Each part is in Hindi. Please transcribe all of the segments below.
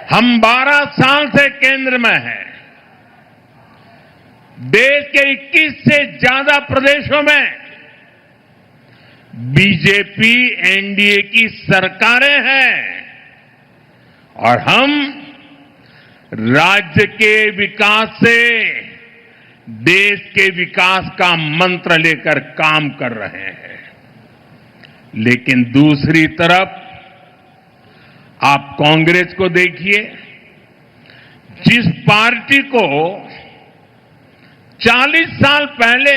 हम 12 साल से केंद्र में हैं। देश के 21 से ज्यादा प्रदेशों में बीजेपी एनडीए की सरकारें हैं और हम राज्य के विकास से देश के विकास का मंत्र लेकर काम कर रहे हैं। लेकिन दूसरी तरफ आप कांग्रेस को देखिए, जिस पार्टी को 40 साल पहले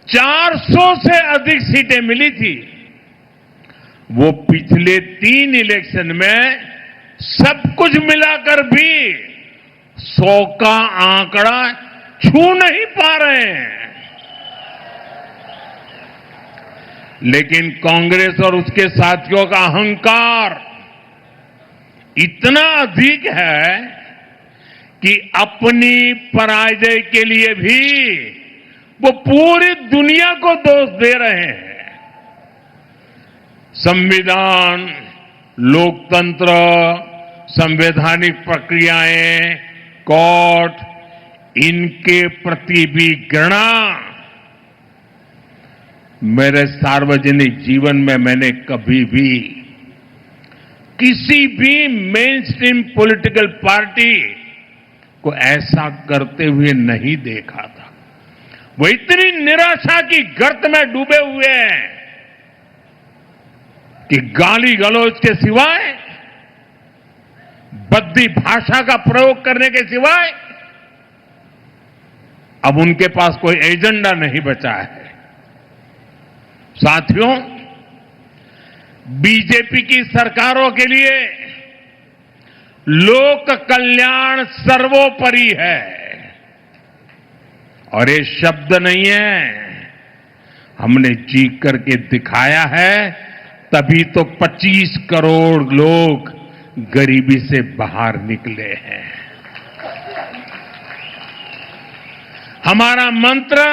400 से अधिक सीटें मिली थी, वो पिछले 3 इलेक्शन में सब कुछ मिलाकर भी 100 का आंकड़ा छू नहीं पा रहे हैं। लेकिन कांग्रेस और उसके साथियों का अहंकार इतना अधिक है कि अपनी पराजय के लिए भी वो पूरी दुनिया को दोष दे रहे हैं। संविधान, लोकतंत्र, संवैधानिक प्रक्रियाएं, कोर्ट, इनके प्रति भी घृणा मेरे सार्वजनिक जीवन में मैंने कभी भी किसी भी मेन स्ट्रीम पॉलिटिकल पार्टी को ऐसा करते हुए नहीं देखा था। वो इतनी निराशा की गर्त में डूबे हुए हैं कि गाली गलौज के सिवाय, बद्दी भाषा का प्रयोग करने के सिवाय अब उनके पास कोई एजेंडा नहीं बचा है। साथियों, बीजेपी की सरकारों के लिए लोक कल्याण सर्वोपरि है और ये शब्द नहीं है, हमने जी करके दिखाया है। तभी तो 25 करोड़ लोग गरीबी से बाहर निकले हैं। हमारा मंत्र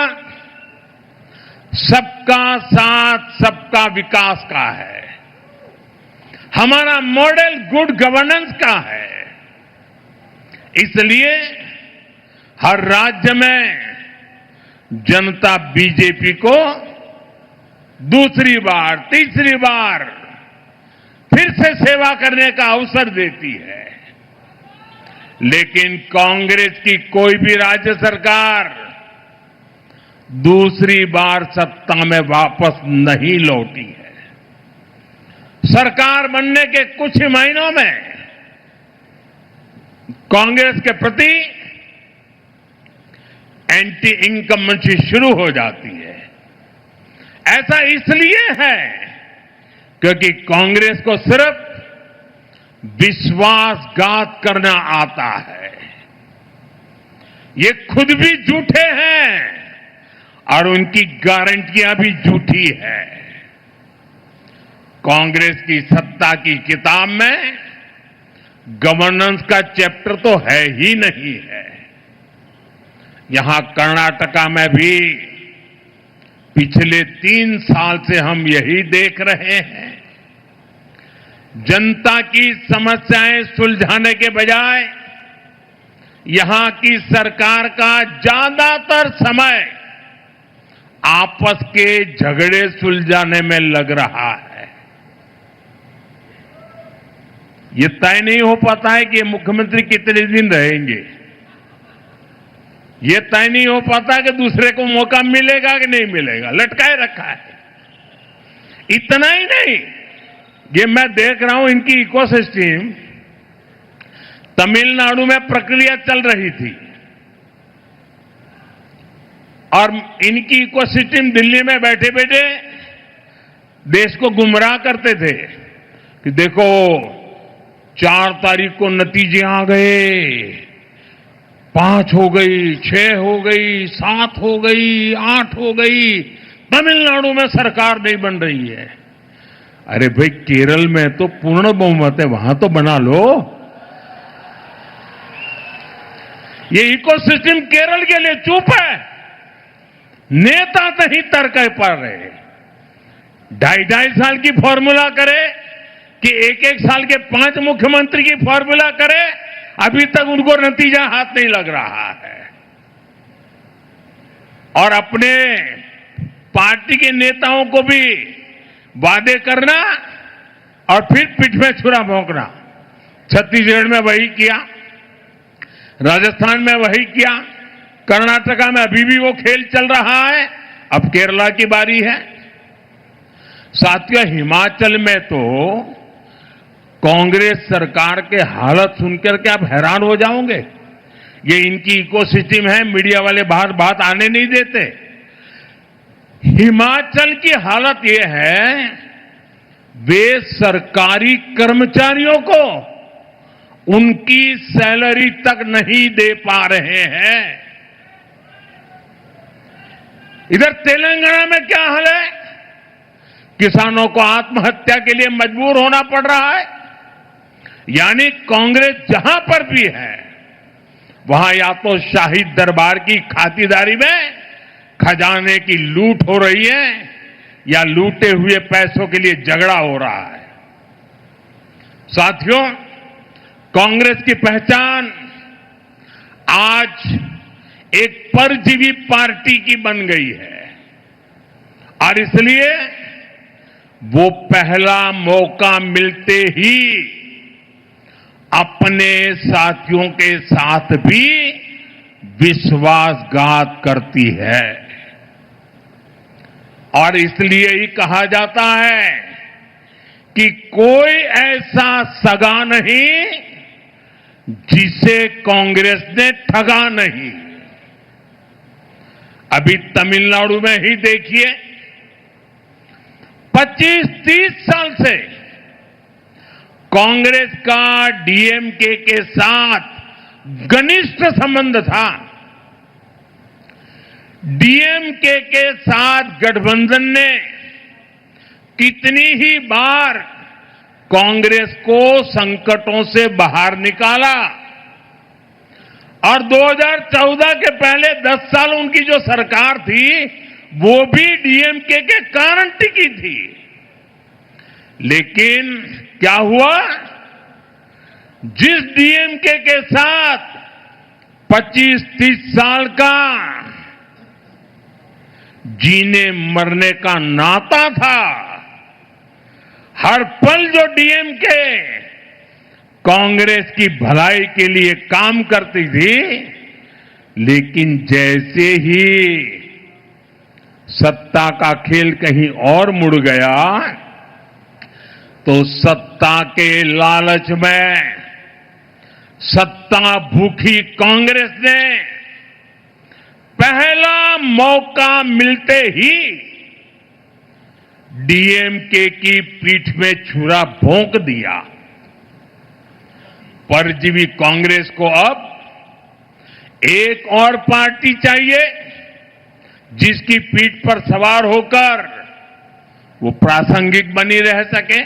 सबका साथ, सबका विकास का है। हमारा मॉडल गुड गवर्नेंस का है। इसलिए हर राज्य में जनता बीजेपी को दूसरी बार, तीसरी बार फिर से सेवा करने का अवसर देती है। लेकिन कांग्रेस की कोई भी राज्य सरकार दूसरी बार सत्ता में वापस नहीं लौटी है। सरकार बनने के कुछ ही महीनों में कांग्रेस के प्रति एंटी इनकम्बेंसी शुरू हो जाती है। ऐसा इसलिए है क्योंकि कांग्रेस को सिर्फ विश्वासघात करना आता है। ये खुद भी झूठे हैं और उनकी गारंटियां भी झूठी है। कांग्रेस की सत्ता की किताब में गवर्नेंस का चैप्टर तो है ही नहीं है। यहां कर्नाटका में भी पिछले 3 साल से हम यही देख रहे हैं। जनता की समस्याएं सुलझाने के बजाय यहां की सरकार का ज्यादातर समय आपस के झगड़े सुलझाने में लग रहा है। ये तय नहीं हो पाता है कि ये मुख्यमंत्री कितने दिन रहेंगे। ये तय नहीं हो पाता कि दूसरे को मौका मिलेगा कि नहीं मिलेगा, लटकाए रखा है। इतना ही नहीं, ये मैं देख रहा हूं इनकी इकोसिस्टम, तमिलनाडु में प्रक्रिया चल रही थी और इनकी इकोसिस्टम दिल्ली में बैठे बैठे देश को गुमराह करते थे कि देखो 4 तारीख को नतीजे आ गए, 5 हो गई, 6 हो गई, 7 हो गई, 8 हो गई, तमिलनाडु में सरकार नहीं बन रही है। अरे भाई, केरल में तो पूर्ण बहुमत है, वहां तो बना लो। ये इकोसिस्टम केरल के लिए चुप है, नेता नहीं तर्क पा रहे। 2.5 साल की फॉर्मूला करे, कि एक एक साल के 5 मुख्यमंत्री की फॉर्मूला करे, अभी तक उनको नतीजा हाथ नहीं लग रहा है। और अपने पार्टी के नेताओं को भी वादे करना और फिर पीठ में छुरा भोंकना। छत्तीसगढ़ में वही किया, राजस्थान में वही किया, कर्नाटका में अभी भी वो खेल चल रहा है, अब केरला की बारी है। साथियों, हिमाचल में तो कांग्रेस सरकार के हालत सुनकर के आप हैरान हो जाओगे। ये इनकी इकोसिस्टम है, मीडिया वाले बाहर बात आने नहीं देते। हिमाचल की हालत ये है, वे सरकारी कर्मचारियों को उनकी सैलरी तक नहीं दे पा रहे हैं। इधर तेलंगाना में क्या हाल है? किसानों को आत्महत्या के लिए मजबूर होना पड़ रहा है। यानी कांग्रेस जहां पर भी है, वहां या तो शाही दरबार की खातिरदारी में खजाने की लूट हो रही है या लूटे हुए पैसों के लिए झगड़ा हो रहा है। साथियों, कांग्रेस की पहचान आज एक परजीवी पार्टी की बन गई है और इसलिए वो पहला मौका मिलते ही अपने साथियों के साथ भी विश्वासघात करती है। और इसलिए ही कहा जाता है कि कोई ऐसा सगा नहीं जिसे कांग्रेस ने ठगा नहीं। अभी तमिलनाडु में ही देखिए, 25-30 साल से कांग्रेस का डीएमके के साथ घनिष्ठ संबंध था। डीएमके के साथ गठबंधन ने कितनी ही बार कांग्रेस को संकटों से बाहर निकाला और 2014 के पहले 10 साल उनकी जो सरकार थी वो भी डीएमके के कारण टिकी थी। लेकिन क्या हुआ? जिस डीएमके के साथ 25-30 साल का जीने मरने का नाता था, हर पल जो डीएमके कांग्रेस की भलाई के लिए काम करती थी, लेकिन जैसे ही सत्ता का खेल कहीं और मुड़ गया तो सत्ता के लालच में सत्ता भूखी कांग्रेस ने पहला मौका मिलते ही डीएमके की पीठ में छुरा भोंक दिया। परजीवी कांग्रेस को अब एक और पार्टी चाहिए जिसकी पीठ पर सवार होकर वो प्रासंगिक बनी रह सके।